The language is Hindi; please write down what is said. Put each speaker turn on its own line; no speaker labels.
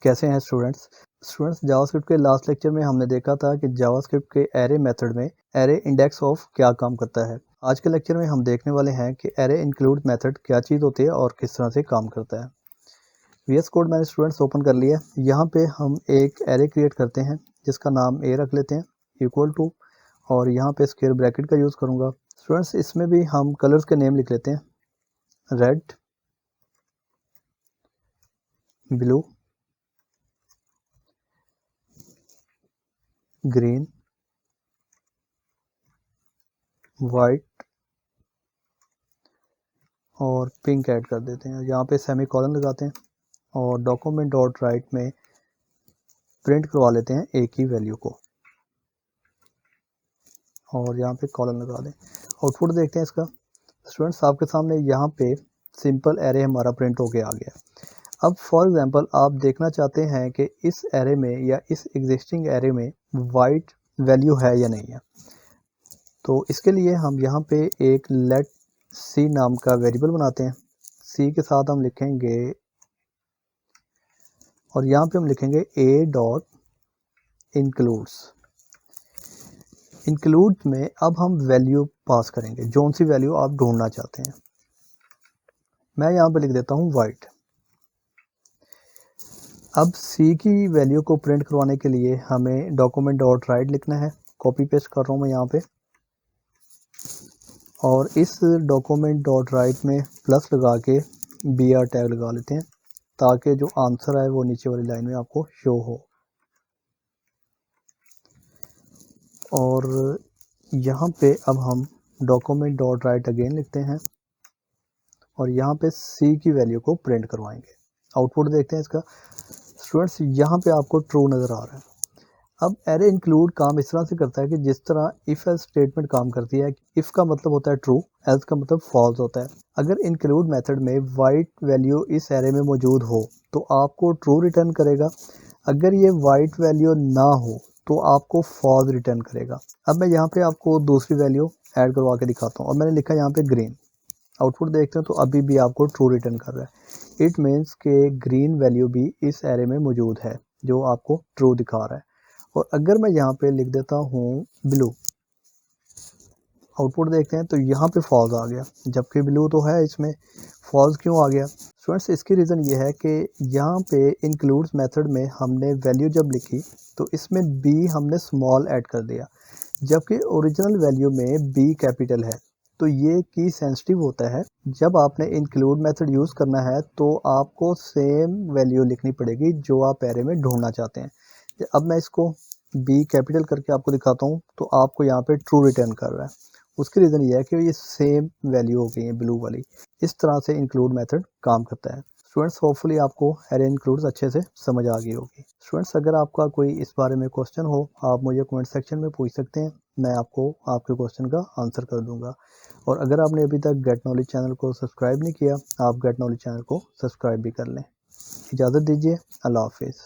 कैसे हैं स्टूडेंट्स जावास्क्रिप्ट के लास्ट लेक्चर में हमने देखा था कि जावास्क्रिप्ट के एरे मेथड में एरे इंडेक्स ऑफ क्या काम करता है। आज के लेक्चर में हम देखने वाले हैं कि एरे इंक्लूड मेथड क्या चीज़ होती है और किस तरह से काम करता है। VS कोड मैंने स्टूडेंट्स ओपन कर लिया। यहाँ पे हम एक एरे क्रिएट करते हैं जिसका नाम ए रख लेते हैं इक्वल टू, और यहाँ पे स्क्वायर ब्रैकेट का यूज़ करूँगा। स्टूडेंट्स इसमें भी हम कलर्स के नेम लिख लेते हैं, रेड, ब्लू, ग्रीन, वाइट और पिंक ऐड कर देते हैं। यहाँ पे सेमी कॉलन लगाते हैं और डॉक्यूमेंट डॉट राइट में प्रिंट करवा लेते हैं ए की वैल्यू को, और यहाँ पे कॉलन लगा दें। आउटपुट देखते हैं इसका। स्टूडेंट्स आपके सामने यहाँ पे सिंपल एरे हमारा प्रिंट होके आ गया। अब फॉर एग्जांपल आप देखना चाहते हैं कि इस एरे में या इस एग्जिस्टिंग एरे में वाइट वैल्यू है या नहीं है, तो इसके लिए हम यहाँ पे एक लेट सी नाम का वेरिएबल बनाते हैं। सी के साथ हम लिखेंगे, और यहाँ पे हम लिखेंगे ए डॉट इंक्लूड्स। इंक्लूड में अब हम वैल्यू पास करेंगे, जोन सी वैल्यू आप ढूंढना चाहते हैं। मैं यहाँ पे लिख देता हूँ वाइट। अब सी की वैल्यू को प्रिंट करवाने के लिए हमें डॉक्यूमेंट डॉट राइट लिखना है। कॉपी पेस्ट कर रहा हूँ मैं यहाँ पे, और इस डॉक्यूमेंट डॉट राइट में प्लस लगा के BR टैग लगा लेते हैं ताकि जो आंसर है वो नीचे वाली लाइन में आपको शो हो। और यहाँ पे अब हम डॉक्यूमेंट डॉट राइट अगेन लिखते हैं और यहाँ पे सी की वैल्यू को प्रिंट करवाएंगे। आउटपुट देखते हैं इसका। स्टूडेंट्स यहाँ पे आपको ट्रू नज़र आ रहा है। अब एरे इंक्लूड काम इस तरह से करता है कि जिस तरह इफ़ एल्स स्टेटमेंट काम करती है। इफ़ का मतलब होता है ट्रू, एल्स का मतलब फॉल्स होता है। अगर इंक्लूड मेथड में वाइट वैल्यू इस एरे में मौजूद हो तो आपको ट्रू रिटर्न करेगा। अगर ये वाइट वैल्यू ना हो तो आपको फॉल्स रिटर्न करेगा। अब मैं यहाँ पे आपको दूसरी वैल्यू ऐड करवा के दिखाता हूँ, और मैंने लिखा यहाँ पे ग्रीन। आउटपुट देखते हैं तो अभी भी आपको ट्रू रिटर्न कर रहा है। इट मीन्स के ग्रीन वैल्यू भी इस एरे में मौजूद है जो आपको ट्रू दिखा रहा है। और अगर मैं यहाँ पे लिख देता हूँ ब्लू, आउटपुट देखते हैं तो यहाँ पे फॉल्स आ गया, जबकि ब्लू तो है इसमें। फॉल्स क्यों आ गया स्टूडेंट्स? इसकी रीज़न ये है कि यहाँ पे इंक्लूड्स मेथड में हमने वैल्यू जब लिखी तो इसमें b हमने स्मॉल ऐड कर दिया, जबकि ओरिजिनल वैल्यू में b कैपिटल है। तो ये की सेंसिटिव होता है। जब आपने इंक्लूड मेथड यूज़ करना है तो आपको सेम वैल्यू लिखनी पड़ेगी जो आप एरे में ढूंढना चाहते हैं। अब मैं इसको b कैपिटल करके आपको दिखाता हूँ तो आपको यहाँ पे ट्रू रिटर्न कर रहा है। उसकी रीज़न ये है कि ये सेम वैल्यू हो गई है ब्लू वाली। इस तरह से इंक्लूड मेथड काम करता है। स्टूडेंट्स होपफुली आपको एरे इंक्लूड्स अच्छे से समझ आ गई होगी। स्टूडेंट्स अगर आपका कोई इस बारे में क्वेश्चन हो आप मुझे कमेंट सेक्शन में पूछ सकते हैं, मैं आपको आपके क्वेश्चन का आंसर कर दूंगा। और अगर आपने अभी तक गेट नॉलेज चैनल को सब्सक्राइब नहीं किया, आप गेट नॉलेज चैनल को सब्सक्राइब भी कर लें। इजाज़त दीजिए, अल्लाह हाफिज़।